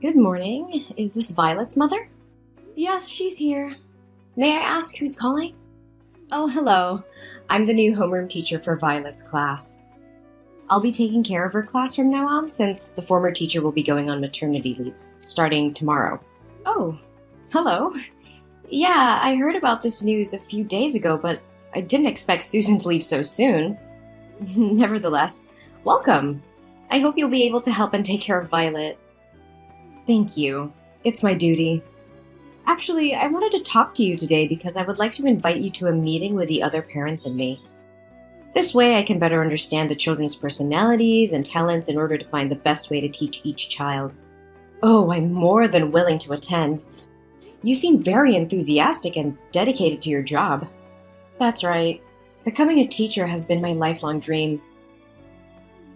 Good morning. Is this Violet's mother? Yes, she's here. May I ask who's calling? Oh, hello. I'm the new homeroom teacher for Violet's class. I'll be taking care of her class from now on since the former teacher will be going on maternity leave, starting tomorrow. Oh, hello. Yeah, I heard about this news a few days ago, but I didn't expect Susan to leave so soon. Nevertheless, welcome. I hope you'll be able to help and take care of Violet. Thank you. It's my duty. Actually, I wanted to talk to you today because I would like to invite you to a meeting with the other parents and me. This way I can better understand the children's personalities and talents in order to find the best way to teach each child. Oh, I'm more than willing to attend. You seem very enthusiastic and dedicated to your job. That's right. Becoming a teacher has been my lifelong dream.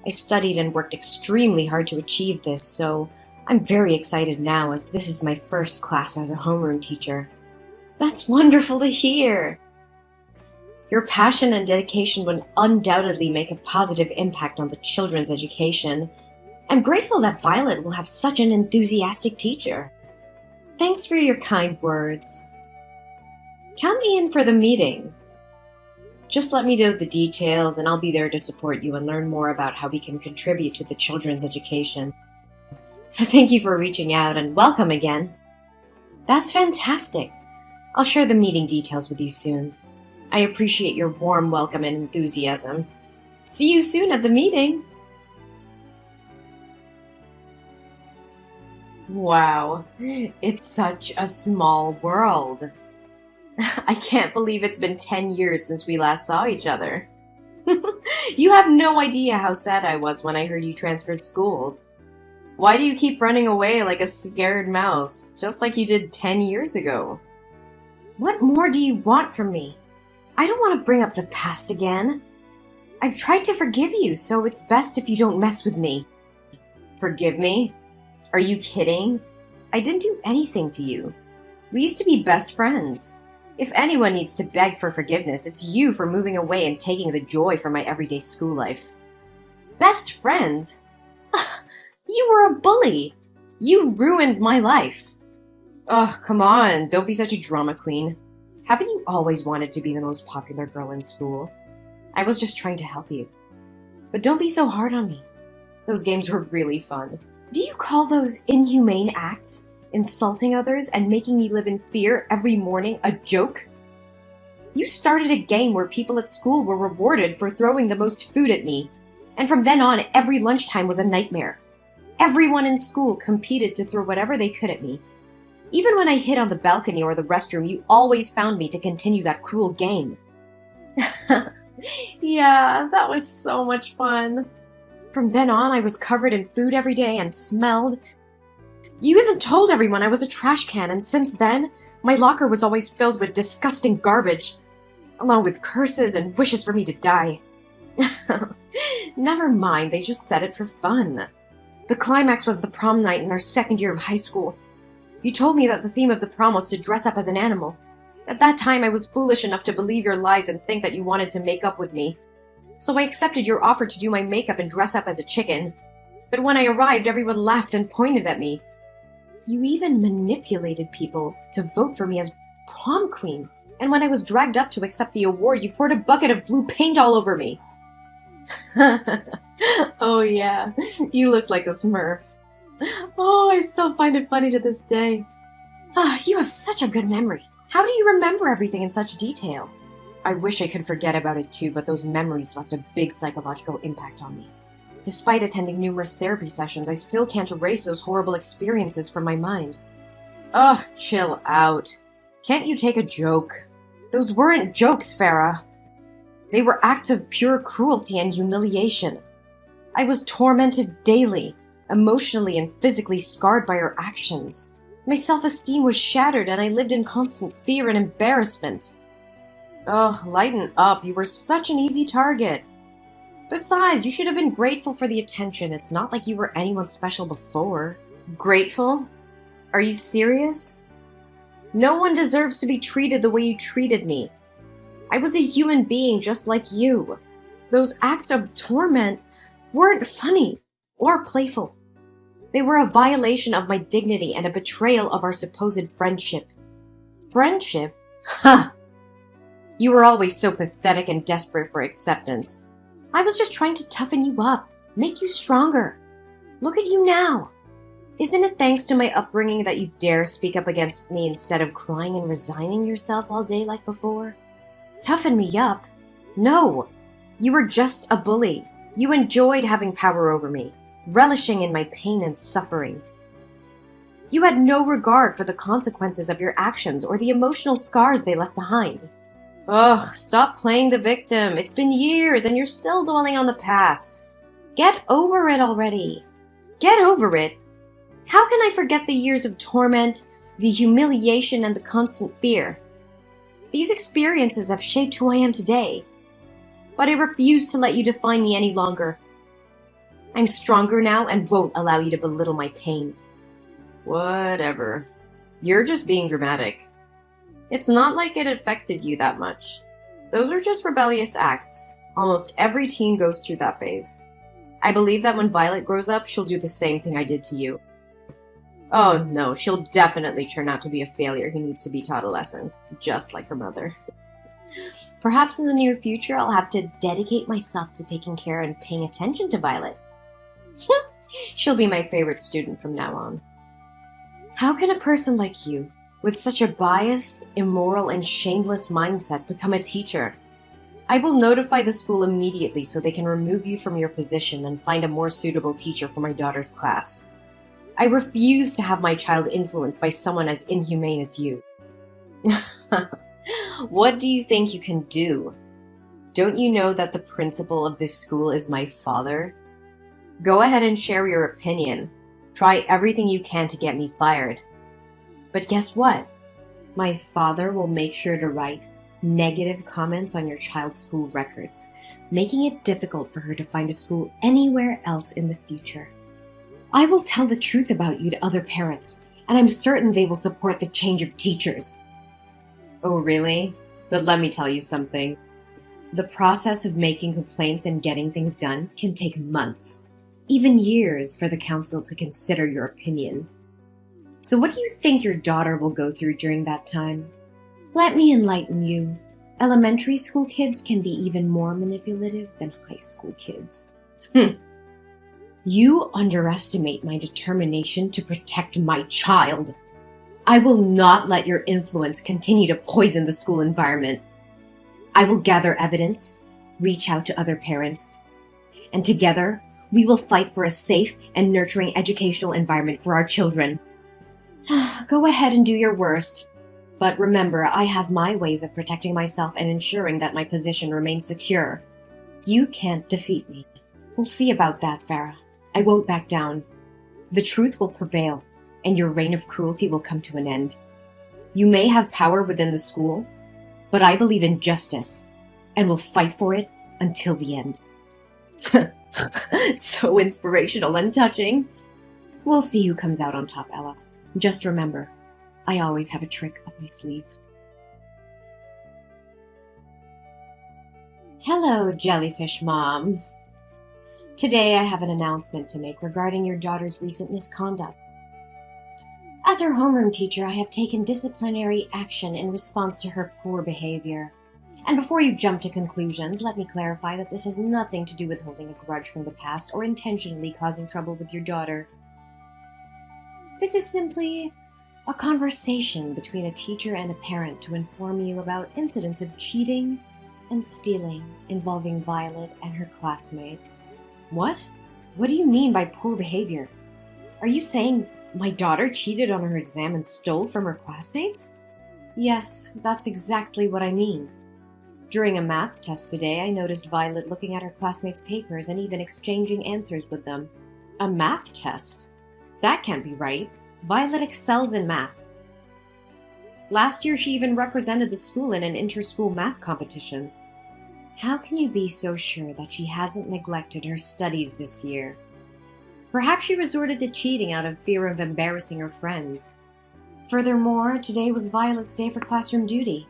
I studied and worked extremely hard to achieve this, so I'm very excited now as this is my first class as a homeroom teacher. That's wonderful to hear! Your passion and dedication would undoubtedly make a positive impact on the children's education. I'm grateful that Violet will have such an enthusiastic teacher. Thanks for your kind words. Count me in for the meeting. Just let me know the details and I'll be there to support you and learn more about how we can contribute to the children's education. Thank you for reaching out and welcome again. That's fantastic. I'll share the meeting details with you soon. I appreciate your warm welcome and enthusiasm. See you soon at the meeting. Wow, it's such a small world. I can't believe it's been 10 years since we last saw each other. You have no idea how sad I was when I heard you transferred schools. Why do you keep running away like a scared mouse, just like you did 10 years ago? What more do you want from me? I don't want to bring up the past again. I've tried to forgive you, so it's best if you don't mess with me. Forgive me? Are you kidding? I didn't do anything to you. We used to be best friends. If anyone needs to beg for forgiveness, it's you for moving away and taking the joy from my everyday school life. Best friends? You were a bully. You ruined my life. Ugh, come on, don't be such a drama queen. Haven't you always wanted to be the most popular girl in school? I was just trying to help you. But don't be so hard on me. Those games were really fun. Do you call those inhumane acts, insulting others and making me live in fear every morning, a joke? You started a game where people at school were rewarded for throwing the most food at me, and from then on, every lunchtime was a nightmare. Everyone in school competed to throw whatever they could at me. Even when I hid on the balcony or the restroom, you always found me to continue that cruel game. Yeah, that was so much fun. From then on, I was covered in food every day and smelled. You even told everyone I was a trash can, and since then, my locker was always filled with disgusting garbage, along with curses and wishes for me to die. Never mind, they just said it for fun. The climax was the prom night in our second year of high school. You told me that the theme of the prom was to dress up as an animal. At that time, I was foolish enough to believe your lies and think that you wanted to make up with me. So I accepted your offer to do my makeup and dress up as a chicken. But when I arrived, everyone laughed and pointed at me. You even manipulated people to vote for me as prom queen. And when I was dragged up to accept the award, you poured a bucket of blue paint all over me. Oh yeah, you look like a Smurf. Oh, I still find it funny to this day. You have such a good memory. How do you remember everything in such detail? I wish I could forget about it too, but those memories left a big psychological impact on me. Despite attending numerous therapy sessions, I still can't erase those horrible experiences from my mind. Ugh, chill out. Can't you take a joke? Those weren't jokes, Farah. They were acts of pure cruelty and humiliation. I was tormented daily, emotionally and physically scarred by her actions. My self-esteem was shattered and I lived in constant fear and embarrassment. Ugh, lighten up, you were such an easy target. Besides, you should have been grateful for the attention. It's not like you were anyone special before. Grateful? Are you serious? No one deserves to be treated the way you treated me. I was a human being just like you. Those acts of torment weren't funny or playful. They were a violation of my dignity and a betrayal of our supposed friendship. Friendship? Ha! You were always so pathetic and desperate for acceptance. I was just trying to toughen you up, make you stronger. Look at you now. Isn't it thanks to my upbringing that you dare speak up against me instead of crying and resigning yourself all day like before? Toughen me up? No. You were just a bully. You enjoyed having power over me, relishing in my pain and suffering. You had no regard for the consequences of your actions or the emotional scars they left behind. Ugh, stop playing the victim. It's been years and you're still dwelling on the past. Get over it already. Get over it. How can I forget the years of torment, the humiliation, and the constant fear? These experiences have shaped who I am today. But I refuse to let you define me any longer. I'm stronger now and won't allow you to belittle my pain. Whatever. You're just being dramatic. It's not like it affected you that much. Those are just rebellious acts. Almost every teen goes through that phase. I believe that when Violet grows up, she'll do the same thing I did to you. Oh no, she'll definitely turn out to be a failure who needs to be taught a lesson, just like her mother. Perhaps in the near future, I'll have to dedicate myself to taking care and paying attention to Violet. She'll be my favorite student from now on. How can a person like you, with such a biased, immoral, and shameless mindset, become a teacher? I will notify the school immediately so they can remove you from your position and find a more suitable teacher for my daughter's class. I refuse to have my child influenced by someone as inhumane as you. What do you think you can do? Don't you know that the principal of this school is my father? Go ahead and share your opinion. Try everything you can to get me fired. But guess what? My father will make sure to write negative comments on your child's school records, making it difficult for her to find a school anywhere else in the future. I will tell the truth about you to other parents, and I'm certain they will support the change of teachers. Oh, really? But let me tell you something. The process of making complaints and getting things done can take months, even years, for the council to consider your opinion. So what do you think your daughter will go through during that time? Let me enlighten you. Elementary school kids can be even more manipulative than high school kids. You underestimate my determination to protect my child. I will not let your influence continue to poison the school environment. I will gather evidence, reach out to other parents, and together we will fight for a safe and nurturing educational environment for our children. Go ahead and do your worst. But remember, I have my ways of protecting myself and ensuring that my position remains secure. You can't defeat me. We'll see about that, Farah. I won't back down. The truth will prevail, and your reign of cruelty will come to an end. You may have power within the school, but I believe in justice, and will fight for it until the end. So inspirational and touching. We'll see who comes out on top, Ella. Just remember, I always have a trick up my sleeve. Hello, Jellyfish Mom. Today I have an announcement to make regarding your daughter's recent misconduct. As her homeroom teacher, I have taken disciplinary action in response to her poor behavior. And before you jump to conclusions, let me clarify that this has nothing to do with holding a grudge from the past or intentionally causing trouble with your daughter. This is simply a conversation between a teacher and a parent to inform you about incidents of cheating and stealing involving Violet and her classmates. What? What do you mean by poor behavior? Are you saying my daughter cheated on her exam and stole from her classmates? Yes, that's exactly what I mean. During a math test today, I noticed Violet looking at her classmates' papers and even exchanging answers with them. A math test? That can't be right. Violet excels in math. Last year, she even represented the school in an inter-school math competition. How can you be so sure that she hasn't neglected her studies this year? Perhaps she resorted to cheating out of fear of embarrassing her friends. Furthermore, today was Violet's day for classroom duty.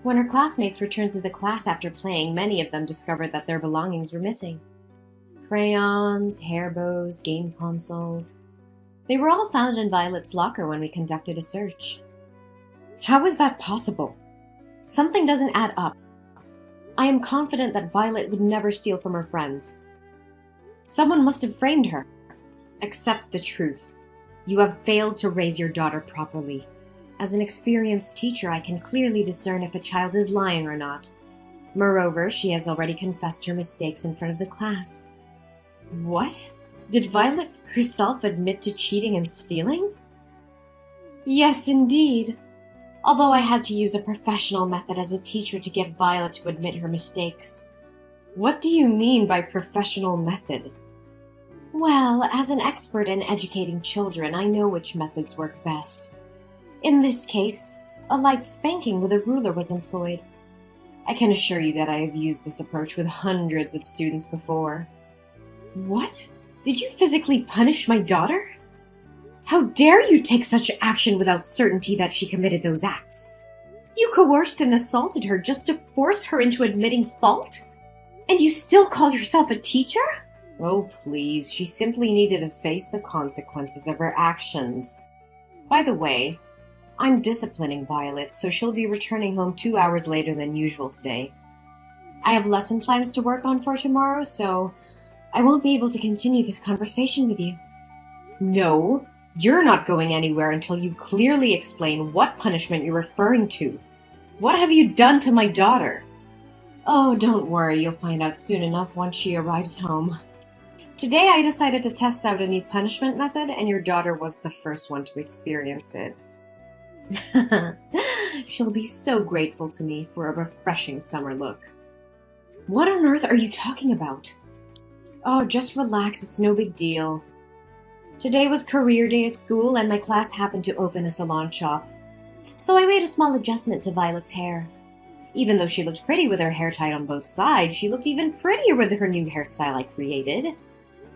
When her classmates returned to the class after playing, many of them discovered that their belongings were missing. Crayons, hair bows, game consoles. They were all found in Violet's locker when we conducted a search. How is that possible? Something doesn't add up. I am confident that Violet would never steal from her friends. Someone must have framed her. Accept the truth. You have failed to raise your daughter properly. As an experienced teacher, I can clearly discern if a child is lying or not. Moreover, she has already confessed her mistakes in front of the class. What? Did Violet herself admit to cheating and stealing? Yes, indeed. Although I had to use a professional method as a teacher to get Violet to admit her mistakes. What do you mean by professional method? Well, as an expert in educating children, I know which methods work best. In this case, a light spanking with a ruler was employed. I can assure you that I have used this approach with hundreds of students before. What? Did you physically punish my daughter? How dare you take such action without certainty that she committed those acts? You coerced and assaulted her just to force her into admitting fault? And you still call yourself a teacher? Oh, please, she simply needed to face the consequences of her actions. By the way, I'm disciplining Violet, so she'll be returning home 2 hours later than usual today. I have lesson plans to work on for tomorrow, so I won't be able to continue this conversation with you. No, you're not going anywhere until you clearly explain what punishment you're referring to. What have you done to my daughter? Oh, don't worry, you'll find out soon enough once she arrives home. Today I decided to test out a new punishment method, and your daughter was the first one to experience it. She'll be so grateful to me for a refreshing summer look. What on earth are you talking about? Oh, just relax, it's no big deal. Today was career day at school and my class happened to open a salon shop. So I made a small adjustment to Violet's hair. Even though she looked pretty with her hair tied on both sides, she looked even prettier with her new hairstyle I created.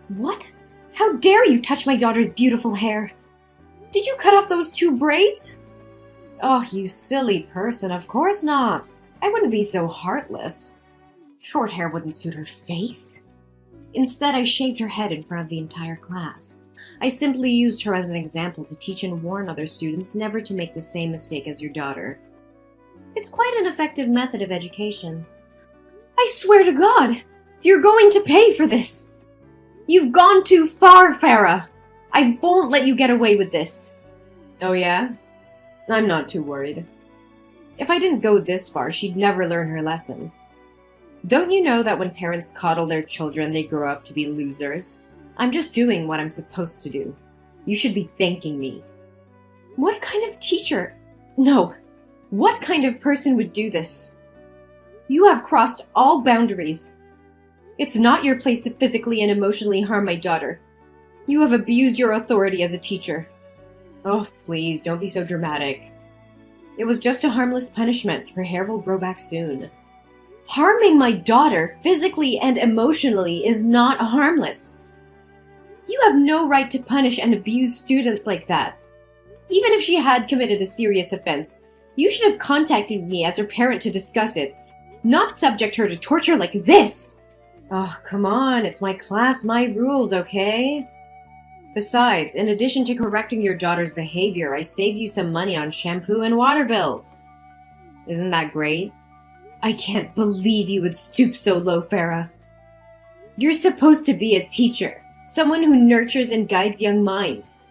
What? How dare you touch my daughter's beautiful hair? Did you cut off those 2 braids? Oh, you silly person, of course not. I wouldn't be so heartless. Short hair wouldn't suit her face. Instead, I shaved her head in front of the entire class. I simply used her as an example to teach and warn other students never to make the same mistake as your daughter. It's quite an effective method of education. I swear to God, you're going to pay for this. You've gone too far, Farah. I won't let you get away with this. Oh yeah? I'm not too worried. If I didn't go this far, she'd never learn her lesson. Don't you know that when parents coddle their children, they grow up to be losers? I'm just doing what I'm supposed to do. You should be thanking me. What kind of teacher? No. What kind of person would do this? You have crossed all boundaries. It's not your place to physically and emotionally harm my daughter. You have abused your authority as a teacher. Oh, please, don't be so dramatic. It was just a harmless punishment. Her hair will grow back soon. Harming my daughter physically and emotionally is not harmless. You have no right to punish and abuse students like that. Even if she had committed a serious offense, you should have contacted me as her parent to discuss it, not subject her to torture like this. Oh, come on, it's my class, my rules, okay? Besides, in addition to correcting your daughter's behavior, I saved you some money on shampoo and water bills. Isn't that great? I can't believe you would stoop so low, Farah. You're supposed to be a teacher, someone who nurtures and guides young minds,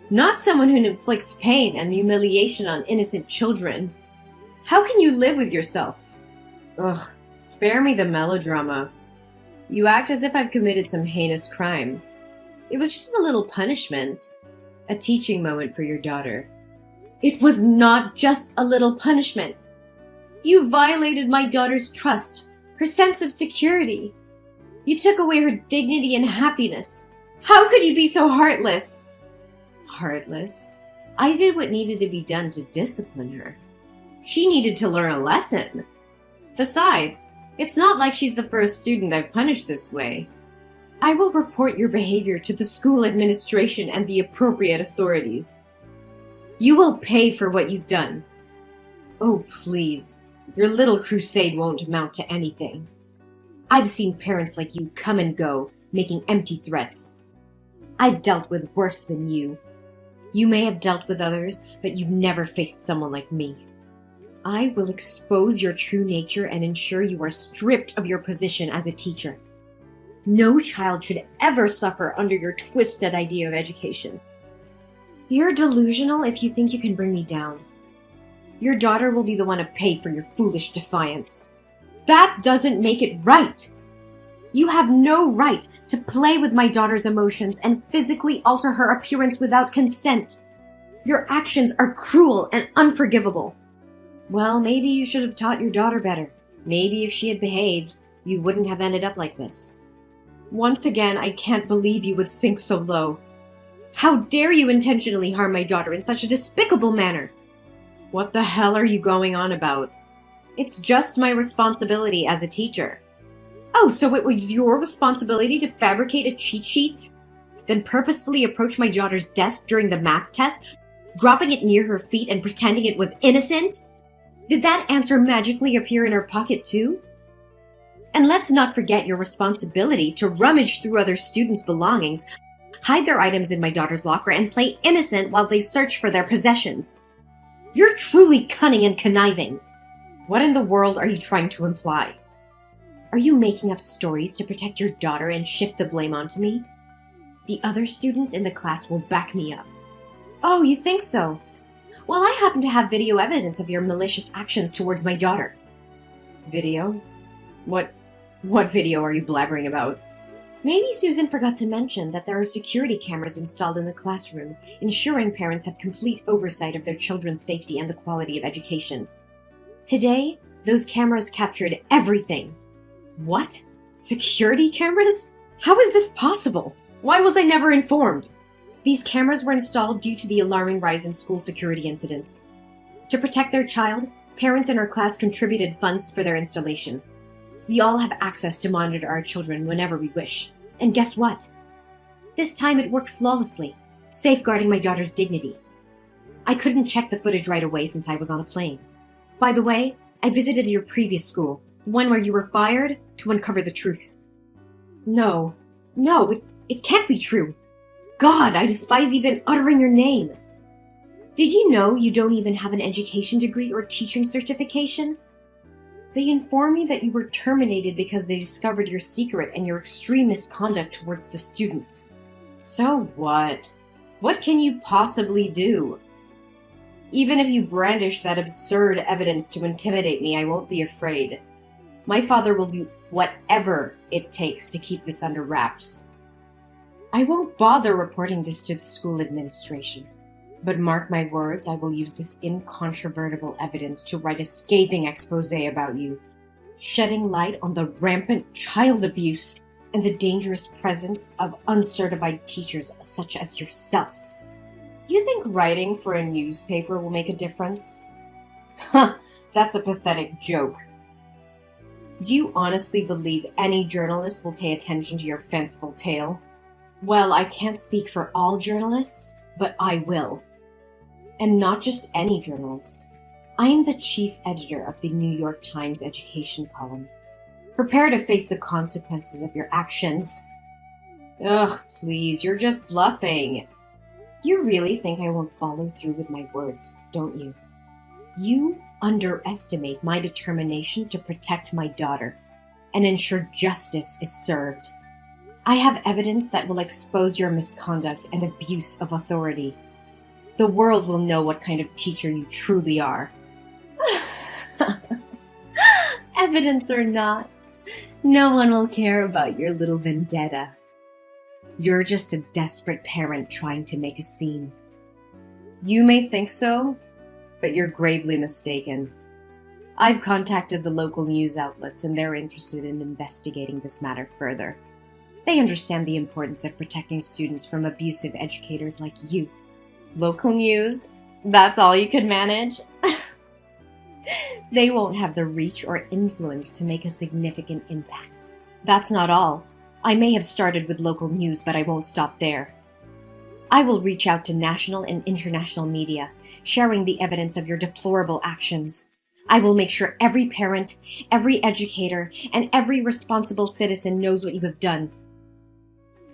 not someone who inflicts pain and humiliation on innocent children. How can you live with yourself? Ugh, spare me the melodrama. You act as if I've committed some heinous crime. It was just a little punishment, a teaching moment for your daughter. It was not just a little punishment. You violated my daughter's trust, her sense of security. You took away her dignity and happiness. How could you be so heartless? Heartless? I did what needed to be done to discipline her. She needed to learn a lesson. Besides, it's not like she's the first student I've punished this way. I will report your behavior to the school administration and the appropriate authorities. You will pay for what you've done. Oh, please. Your little crusade won't amount to anything. I've seen parents like you come and go, making empty threats. I've dealt with worse than you. You may have dealt with others, but you've never faced someone like me. I will expose your true nature and ensure you are stripped of your position as a teacher. No child should ever suffer under your twisted idea of education. You're delusional if you think you can bring me down. Your daughter will be the one to pay for your foolish defiance. That doesn't make it right. You have no right to play with my daughter's emotions and physically alter her appearance without consent. Your actions are cruel and unforgivable. Well, maybe you should have taught your daughter better. Maybe if she had behaved, you wouldn't have ended up like this. Once again, I can't believe you would sink so low. How dare you intentionally harm my daughter in such a despicable manner? What the hell are you going on about? It's just my responsibility as a teacher. Oh, so it was your responsibility to fabricate a cheat sheet, then purposefully approach my daughter's desk during the math test, dropping it near her feet and pretending it was innocent? Did that answer magically appear in her pocket too? And let's not forget your responsibility to rummage through other students' belongings, hide their items in my daughter's locker, and play innocent while they search for their possessions. You're truly cunning and conniving. What in the world are you trying to imply? Are you making up stories to protect your daughter and shift the blame onto me? The other students in the class will back me up. Oh, you think so? Well, I happen to have video evidence of your malicious actions towards my daughter. Video? What video are you blabbering about? Maybe Susan forgot to mention that there are security cameras installed in the classroom, ensuring parents have complete oversight of their children's safety and the quality of education. Today, those cameras captured everything. What? Security cameras? How is this possible? Why was I never informed? These cameras were installed due to the alarming rise in school security incidents. To protect their child, parents in our class contributed funds for their installation. We all have access to monitor our children whenever we wish. And guess what? This time it worked flawlessly, safeguarding my daughter's dignity. I couldn't check the footage right away since I was on a plane. By the way, I visited your previous school, the one where you were fired, to uncover the truth. No, it can't be true. God, I despise even uttering your name. Did you know you don't even have an education degree or teaching certification? They informed me that you were terminated because they discovered your secret and your extreme misconduct towards the students. So what? What can you possibly do? Even if you brandish that absurd evidence to intimidate me, I won't be afraid. My father will do whatever it takes to keep this under wraps. I won't bother reporting this to the school administration. But mark my words, I will use this incontrovertible evidence to write a scathing expose about you, shedding light on the rampant child abuse and the dangerous presence of uncertified teachers such as yourself. You think writing for a newspaper will make a difference? Huh, that's a pathetic joke. Do you honestly believe any journalist will pay attention to your fanciful tale? Well, I can't speak for all journalists, but I will. And not just any journalist. I am the chief editor of the New York Times education column. Prepare to face the consequences of your actions. Ugh, please, you're just bluffing. You really think I won't follow through with my words, don't you? You underestimate my determination to protect my daughter and ensure justice is served. I have evidence that will expose your misconduct and abuse of authority. The world will know what kind of teacher you truly are. Evidence or not, no one will care about your little vendetta. You're just a desperate parent trying to make a scene. You may think so, but you're gravely mistaken. I've contacted the local news outlets and they're interested in investigating this matter further. They understand the importance of protecting students from abusive educators like you. Local news? That's all you could manage? They won't have the reach or influence to make a significant impact. That's not all. I may have started with local news, but I won't stop there. I will reach out to national and international media, sharing the evidence of your deplorable actions. I will make sure every parent, every educator, and every responsible citizen knows what you have done.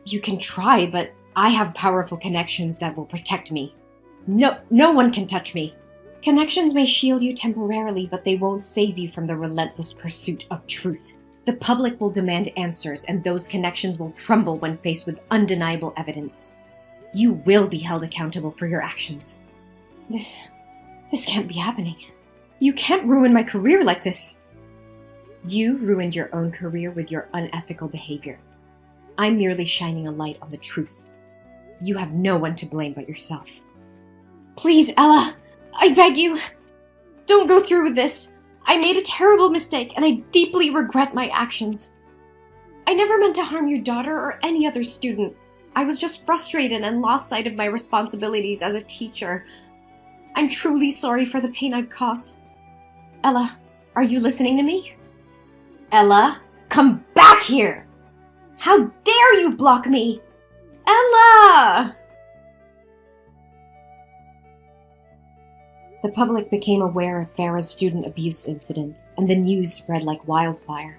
You can try, but I have powerful connections that will protect me. No one can touch me. Connections may shield you temporarily, but they won't save you from the relentless pursuit of truth. The public will demand answers, and those connections will crumble when faced with undeniable evidence. You will be held accountable for your actions. This can't be happening. You can't ruin my career like this. You ruined your own career with your unethical behavior. I'm merely shining a light on the truth. You have no one to blame but yourself. Please, Ella, I beg you, don't go through with this. I made a terrible mistake, and I deeply regret my actions. I never meant to harm your daughter or any other student. I was just frustrated and lost sight of my responsibilities as a teacher. I'm truly sorry for the pain I've caused. Ella, are you listening to me? Ella, come back here! How dare you block me? Ella! The public became aware of Farah's student abuse incident, and the news spread like wildfire.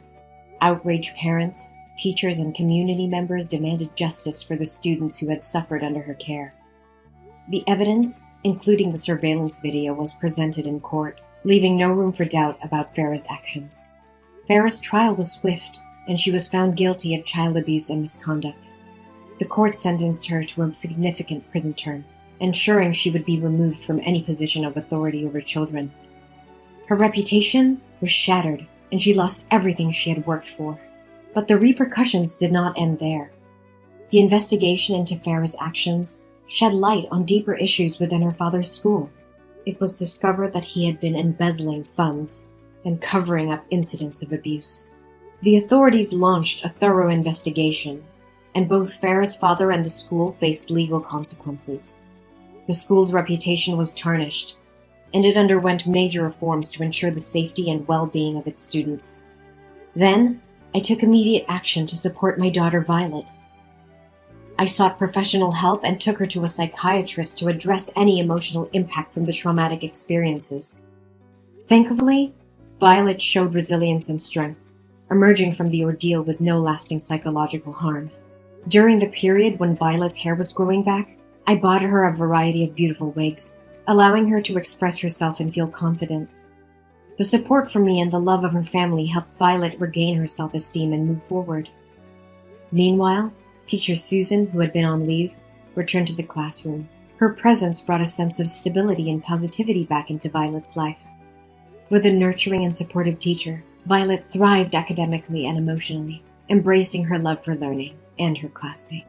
Outraged parents, teachers, and community members demanded justice for the students who had suffered under her care. The evidence, including the surveillance video, was presented in court, leaving no room for doubt about Farah's actions. Farah's trial was swift, and she was found guilty of child abuse and misconduct. The court sentenced her to a significant prison term, ensuring she would be removed from any position of authority over children. Her reputation was shattered, and she lost everything she had worked for. But the repercussions did not end there. The investigation into Farah's actions shed light on deeper issues within her father's school. It was discovered that he had been embezzling funds and covering up incidents of abuse. The authorities launched a thorough investigation, and both Farah's father and the school faced legal consequences. The school's reputation was tarnished, and it underwent major reforms to ensure the safety and well-being of its students. Then, I took immediate action to support my daughter Violet. I sought professional help and took her to a psychiatrist to address any emotional impact from the traumatic experiences. Thankfully, Violet showed resilience and strength, emerging from the ordeal with no lasting psychological harm. During the period when Violet's hair was growing back, I bought her a variety of beautiful wigs, allowing her to express herself and feel confident. The support from me and the love of her family helped Violet regain her self-esteem and move forward. Meanwhile, teacher Susan, who had been on leave, returned to the classroom. Her presence brought a sense of stability and positivity back into Violet's life. With a nurturing and supportive teacher, Violet thrived academically and emotionally, embracing her love for learning and her classmates.